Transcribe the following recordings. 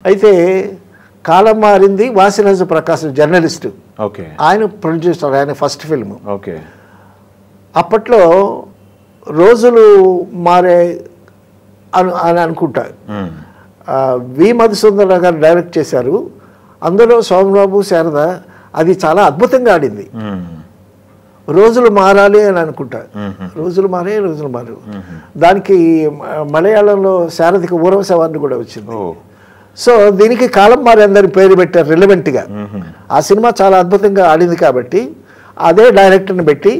అయితే కాలం మారింది వాసిరాజు ప్రకాశం journalist, okay, ఆయన ప్రొడ్యూసర్, ఆయన ఫస్ట్ ఫిల్మ్. ఓకే, అప్పట్లో రోజులు మారే అని అనుకుంటా. వి మధుసూదనరావు గారు డైరెక్ట్ చేశారు. అందులో సోమబాబు, శారద అది చాలా అద్భుతంగా ఆడింది. రోజులు మారాలి అని అనుకుంటా. రోజులు మారు. దానికి మలయాళంలో శారదకి ఊరవశ అవార్డు కూడా వచ్చింది. సో దీనికి కాలం మారి అందరి పేరు పెట్టారు రిలవెంట్గా. ఆ సినిమా చాలా అద్భుతంగా ఆడింది కాబట్టి అదే డైరెక్టర్ని పెట్టి,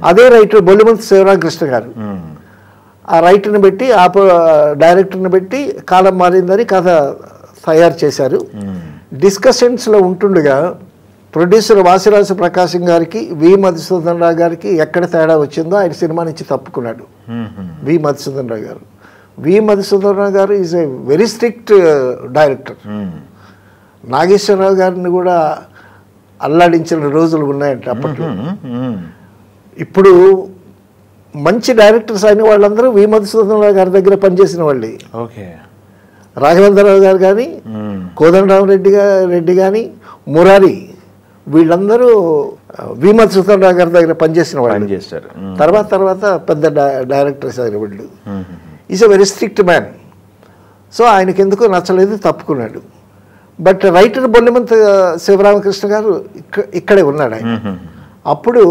అదే రైటర్ బొల్లిమంతు శివరామకృష్ణ గారు, ఆ రైటర్ని పెట్టి, ఆ డైరెక్టర్ని పెట్టి కాలం మారిందని కథ తయారు చేశారు. డిస్కషన్స్లో ఉంటుండగా ప్రొడ్యూసర్ వాసిరాజు ప్రకాశం గారికి, వి మధుసూదనరావు గారికి ఎక్కడ తేడా వచ్చిందో ఆయన సినిమా నుంచి తప్పుకున్నాడు. వి మధుసూదనరావు గారు is a very strict director. Nageswara Rao గారిని కూడా అల్లాడించిన రోజులు ఉన్నాయంట అప్పట్లో. ఇప్పుడు మంచి డైరెక్టర్స్ అయిన వాళ్ళందరూ వి మధుసూదనరావు గారి దగ్గర పనిచేసిన వాళ్ళే. రాఘవేంద్రరావు గారు కానీ, కోదండరామరెడ్డి కానీ, మురారి, వీళ్ళందరూ వి మధుసూదనరావు గారి దగ్గర పనిచేసిన వాళ్ళు. తర్వాత పెద్ద డైరెక్టర్స్ అయిన వాళ్ళు. Is a very strict man. So ఆయనకి ఎందుకో నచ్చలేదు, తప్పుకున్నాడు. బట్ రైటర్ బొల్లిమంతు శివరామకృష్ణ గారు ఇక్కడే ఉన్నాడు ఆయన. అప్పుడు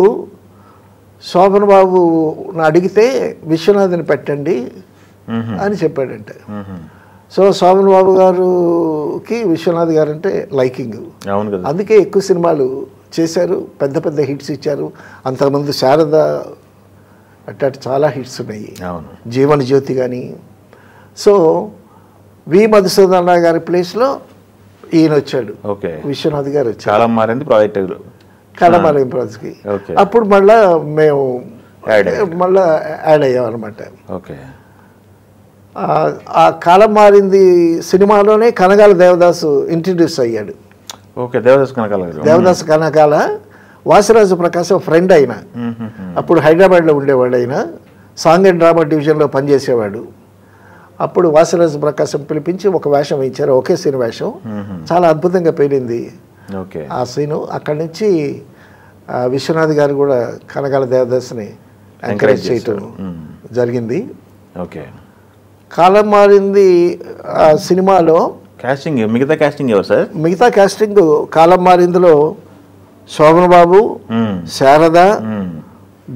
శోభన్ బాబుని అడిగితే విశ్వనాథ్ని పెట్టండి అని చెప్పాడంట. సో శోభన్ బాబు గారికి విశ్వనాథ్ గారు అంటే లైకింగ్, అందుకే ఎక్కువ సినిమాలు చేశారు, పెద్ద పెద్ద హిట్స్ ఇచ్చారు. అంతకుముందు శారద అట్ట చాలా హిట్స్ ఉన్నాయి, జీవన జ్యోతి కానీ. సో వి మధుసూదనరావు గారి ప్లేస్లో ఈయన వచ్చాడు, విశ్వనాథ్ గారు వచ్చారు. కాలం మారింది ప్రాజెక్ట్కి. అప్పుడు మళ్ళా మేము యాడ్ అయ్యాం అనమాట. ఆ కాలం మారింది సినిమాలోనే కనకాల దేవదాసు ఇంట్రడ్యూస్ అయ్యాడు. దేవదాసు కనకాల వాసిరాజు ప్రకాశం ఫ్రెండ్ అయిన, అప్పుడు హైదరాబాద్లో ఉండేవాడు. ఆయన సాంగ్ అండ్ డ్రామా డివిజన్లో పనిచేసేవాడు. అప్పుడు వాసిరాజు ప్రకాశం పిలిపించి ఒక వేషం ఇచ్చారు, ఒకే సీన్ వేషం. చాలా అద్భుతంగా పేరింది ఆ సీను. అక్కడి నుంచి విశ్వనాథ్ గారు కూడా కనకాల దేవదాసుని ఎంకరేజ్ చేయటం జరిగింది. కాలం మారింది ఆ సినిమాలో మిగతా కాస్టింగ్ కాలం మారిందిలో శోభన్ బాబు, శారద,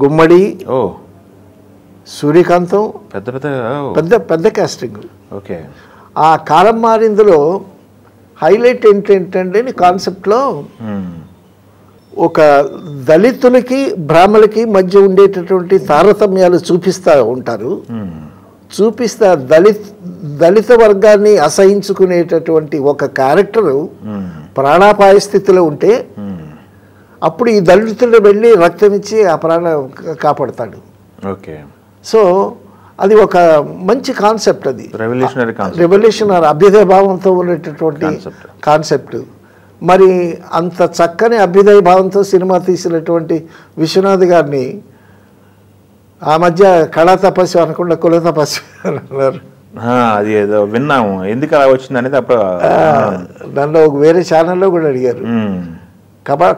గుమ్మడి, సూర్యకాంతం, పెద్ద కాస్టింగ్. ఆ కాలం మారిందిలో హైలైట్ ఏంటంటే కాన్సెప్ట్లో ఒక దళితులకి బ్రాహ్మణులకి మధ్య ఉండేటటువంటి తారతమ్యాలు చూపిస్తా దళిత వర్గాన్ని అసహించుకునేటటువంటి ఒక క్యారెక్టరు ప్రాణాపాయ స్థితిలో ఉంటే అప్పుడు ఈ దళితుడు వెళ్ళి రక్తం ఇచ్చి ఆ ప్రాణం కాపాడుతాడు. సో అది ఒక మంచి కాన్సెప్ట్, అది రెవల్యూషనరీ అభ్యుదయ భావంతో ఉండేటటువంటి కాన్సెప్ట్. మరి అంత చక్కని అభ్యుదయ భావంతో సినిమా తీసినటువంటి విశ్వనాథ్ గారిని ఆ మధ్య కళా తపస్సు అనకుండా కుల తపస్సు అన్నారు. అది ఏదో విన్నాము, ఎందుకు అలా వచ్చింది అనేది అప్పుడు నన్ను ఒక వేరే ఛానల్లో కూడా అడిగారు,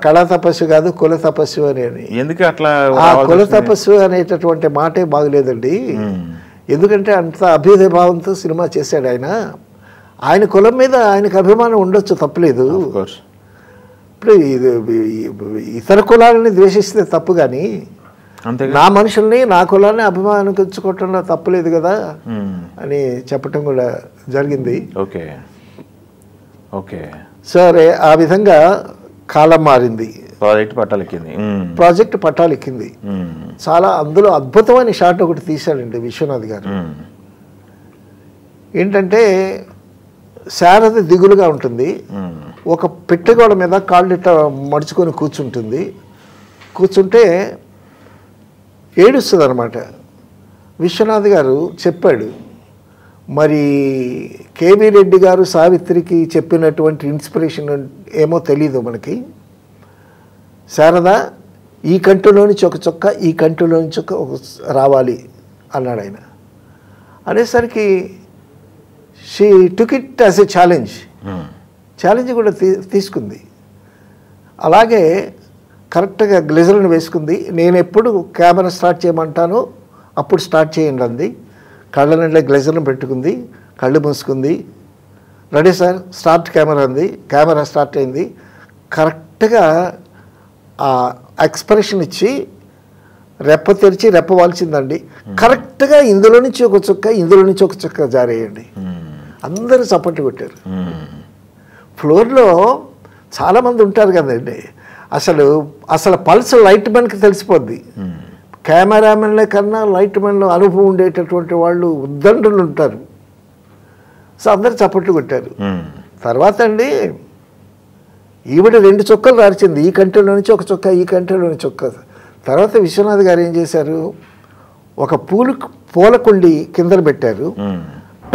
కళా తపస్సు కాదు కుల తపస్సు అని. ఎందుకు అట్లా? ఆ కుల తపస్సు అనేటటువంటి మాటే బాగులేదండి. ఎందుకంటే అంత అభ్యుదయ భావంతో సినిమా చేశాడు ఆయన. ఆయన కులం మీద ఆయనకు అభిమానం ఉండొచ్చు, తప్పులేదు. ఇప్పుడు ఇతర కులాలని ద్వేషిస్తే తప్పు, కానీ నా మనుషుల్ని నా కులాన్ని అభిమానించుకోవటంలో తప్పులేదు కదా అని చెప్పటం కూడా జరిగింది. సరే, ఆ విధంగా కాలం మారింది, ప్రాజెక్ట్ పట్టాలెక్కింది. చాలా అందులో అద్భుతమైన షాట్ ఒకటి తీశాడండి విశ్వనాథ్ గారు. ఏంటంటే శారద దిగులుగా ఉంటుంది, ఒక పెట్టెగోడ మీద కాళ్ళు ఇట్లా మడుచుకొని కూర్చుంటే ఏడుస్తుంది అనమాట. విశ్వనాథ్ గారు చెప్పాడు, మరి కేవీ రెడ్డి గారు సావిత్రికి చెప్పినటువంటి ఇన్స్పిరేషన్ ఏమో తెలీదు మనకి. శారద ఈ కంటిలోంచి ఒక చుక్క, ఈ కంటిలోంచి ఒక రావాలి అన్నాడు ఆయన. అనేసరికి she took it as a challenge. Challenge కూడా తీసుకుంది. అలాగే కరెక్ట్గా గ్లిజర్ని వేసుకుంది. నేను ఎప్పుడు కెమెరా స్టార్ట్ చేయమంటానో అప్పుడు స్టార్ట్ చేయండి అంది. కళ్ళ నిండా గ్లిజర్ని పెట్టుకుంది, కళ్ళు మూసుకుంది. రెడీ సార్ స్టార్ట్ కెమెరా అంది. కెమెరా స్టార్ట్ అయింది. కరెక్ట్గా ఆ ఎక్స్ప్రెషన్ ఇచ్చి రెప్ప తెరిచి రెప్ప వాల్చిందండి. కరెక్ట్గా ఇందులో నుంచి ఒక చుక్క, ఇందులో నుంచి ఒక చుక్క జారేయండి. అందరూ చప్పట్లు కొట్టారు. ఫ్లోర్లో చాలామంది ఉంటారు కదండి. అసలు పల్స్ లైట్ మ్యాన్కి తెలిసిపోద్ది. కెమెరామెన్ల కన్నా లైట్ మ్యాన్లో అనుభవం ఉండేటటువంటి వాళ్ళు ఉద్దండులు ఉంటారు. సో అందరు చప్పట్లు కొట్టారు. తర్వాత అండి ఈవిడ 2 చుక్కలు రార్చింది. ఈ కంటిలో నుంచి ఒక చుక్క, ఈ కంటిలో నుంచి చుక్క. తర్వాత విశ్వనాథ్ గారు ఏం చేశారు, ఒక పూలకుండి కిందన పెట్టారు.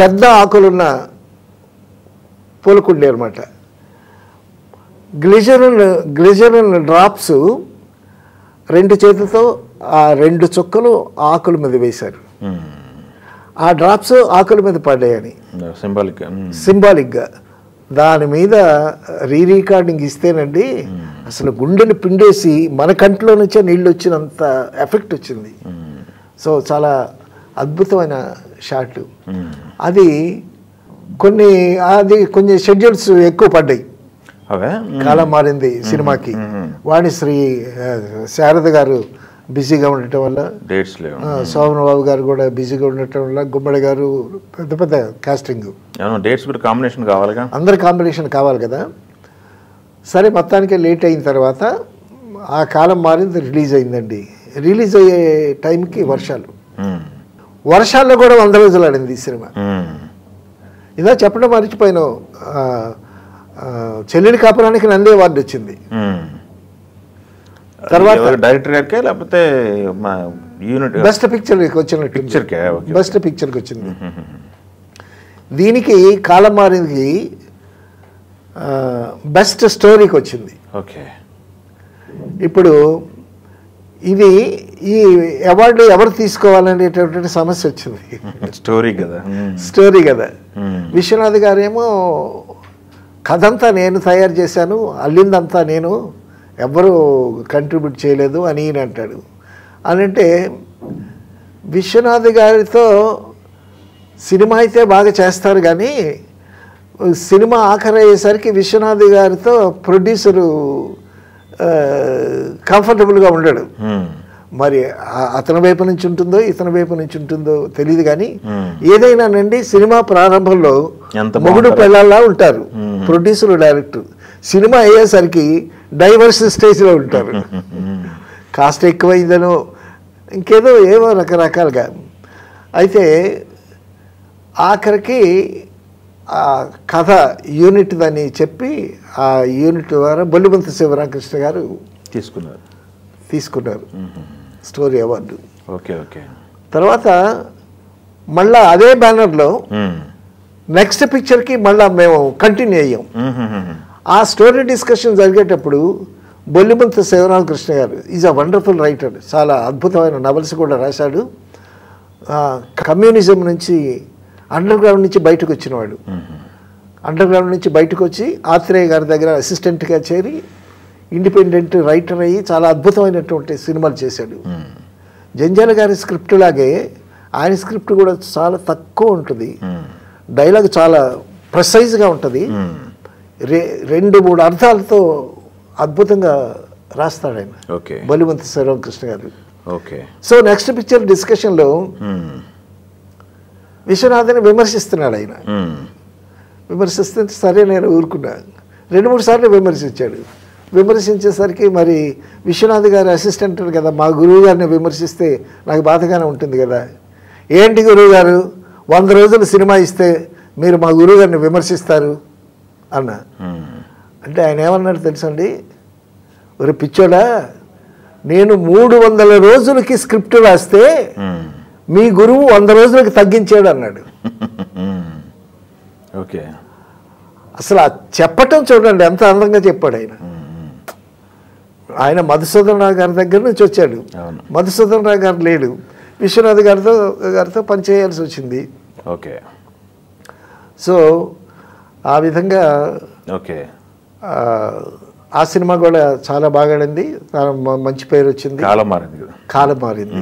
పెద్ద ఆకులున్న పూలకుండి అనమాట. గ్లిజరిన్ డ్రాప్స్ 2 చేతులతో ఆ 2 చుక్కలు ఆకుల మీద వేశారు. ఆ డ్రాప్స్ ఆకుల మీద పడ్డాయని సింబాలిక్గా. దాని మీద రీరికార్డింగ్ ఇస్తేనండి అసలు గుండెని పిండేసి మన కంట్లో నుంచే నీళ్ళు వచ్చినంత ఎఫెక్ట్ వచ్చింది. సో చాలా అద్భుతమైన షాట్ అది. కొన్ని షెడ్యూల్స్ ఎక్కువ పడ్డాయి. కాలం మారింది సినిమాకి. వాణిశ్రీ శారద గారు బిజీగా ఉండటం వల్ల, శోభనబాబు గారు కూడా బిజీగా ఉండటం వల్ల, గుమ్మడి గారు పెద్ద పెద్ద కాస్టింగ్, డేట్స్ కాంబినేషన్ కావాలి, అందరి కాంబినేషన్ కావాలి కదా. సరే మొత్తానికి లేట్ అయిన తర్వాత ఆ కాలం మారింది. రిలీజ్ అయిందండి. రిలీజ్ అయ్యే టైంకి వర్షాల్లో కూడా 100 రోజులు ఆడింది ఈ సినిమా. ఇదా చెప్పడం మర్చిపోయాను, చెల్లెలి కాపురానికి నంది అవార్డు వచ్చింది. తర్వాత డైరెక్టర్ గారికి లేకపోతే బెస్ట్ పిక్చర్కి వచ్చినట్టు, బెస్ట్ పిక్చర్కి వచ్చింది. దీనికి కాలం మారింది బెస్ట్ స్టోరీకి వచ్చింది. ఓకే. ఇప్పుడు ఇది ఈ అవార్డు ఎవరు తీసుకోవాలనేటటువంటి సమస్య వచ్చింది. స్టోరీ కదా. విశ్వనాథ్ గారేమో కథంతా నేను తయారు చేశాను, అల్లిందంతా నేను, ఎవ్వరూ కంట్రిబ్యూట్ చేయలేదు అని అంటాడు. అంటే విశ్వనాథ్ గారితో సినిమా అయితే బాగా చేస్తారు కానీ సినిమా ఆఖరి అయ్యేసరికి విశ్వనాథ్ గారితో ప్రొడ్యూసరు కంఫర్టబుల్గా ఉండడు. మరి అతని వైపు నుంచి ఉంటుందో ఇతని వైపు నుంచి ఉంటుందో తెలియదు కానీ ఏదైనానండి సినిమా ప్రారంభంలో మొగుడు పెళ్ళాలా ఉంటారు ప్రొడ్యూసర్ డైరెక్టర్. సినిమా అయ్యేసరికి డైవర్స్ స్టేజ్లో ఉంటారు. కాస్ట్ ఎక్కువైందనో ఇంకేదో ఏవో రకరకాలుగా. అయితే ఆఖరికి ఆ కథ యూనిట్ అని చెప్పి ఆ యూనిట్ ద్వారా బొల్లిమంత శివరామకృష్ణ గారు తీసుకున్నారు స్టోరీ అవార్డు. తర్వాత మళ్ళా అదే బ్యానర్లో నెక్స్ట్ పిక్చర్కి మళ్ళా మేము కంటిన్యూ అయ్యాం. ఆ స్టోరీ డిస్కషన్ జరిగేటప్పుడు బొల్లిమంత శివరామకృష్ణ గారు ఈజ్ అ వండర్ఫుల్ రైటర్, చాలా అద్భుతమైన నవల్స్ కూడా రాశాడు. కమ్యూనిజం నుంచి అండర్ గ్రౌండ్ నుంచి బయటకు వచ్చినవాడు. అండర్ గ్రౌండ్ నుంచి బయటకు వచ్చి ఆత్రేయ గారి దగ్గర అసిస్టెంట్గా చేరి ఇండిపెండెంట్ రైటర్ అయ్యి చాలా అద్భుతమైనటువంటి సినిమాలు చేశాడు. జంజాల గారి స్క్రిప్ట్ లాగే ఆయన స్క్రిప్ట్ కూడా చాలా తక్కువ ఉంటుంది, డైలాగ్ చాలా ప్రెసైజ్గా ఉంటుంది, 2-3 అర్థాలతో అద్భుతంగా రాస్తాడు ఆయన బొల్లిమంత శివరామకృష్ణ గారు. సో నెక్స్ట్ పిక్చర్ డిస్కషన్లో విశ్వనాథ్ని విమర్శిస్తున్నాడు ఆయన. విమర్శిస్తుంటే సరే నేను ఊరుకున్నా. 2-3 సార్లు విమర్శించాడు. విమర్శించేసరికి మరి విశ్వనాథ్ గారు అసిస్టెంట్ కదా, మా గురువు గారిని విమర్శిస్తే నాకు బాధగానే ఉంటుంది కదా. ఏంటి గురువు గారు 100 రోజులు సినిమా ఇస్తే మీరు మా గురువు గారిని విమర్శిస్తారు అన్న. అంటే ఆయన ఏమన్నాడు తెలుసండి, ఒక పిచ్చోడా, నేను 300 రోజులకి స్క్రిప్ట్ రాస్తే మీ గురువు 100 రోజులకి తగ్గించాడు అన్నాడు. అసలు ఆ చెప్పటం చూడండి ఎంత అందంగా చెప్పాడు ఆయన. ఆయన మధుసూదన్ రావు గారి దగ్గర నుంచి వచ్చాడు. మధుసూదన్ రావు గారు లేడు, విశ్వనాథ్ గారితో పనిచేయాల్సి వచ్చింది. సో ఆ విధంగా ఓకే. ఆ సినిమా కూడా చాలా బాగా ఆడింది, చాలా మంచి పేరు వచ్చింది. కాలం మారింది కదా. కాలం మారింది.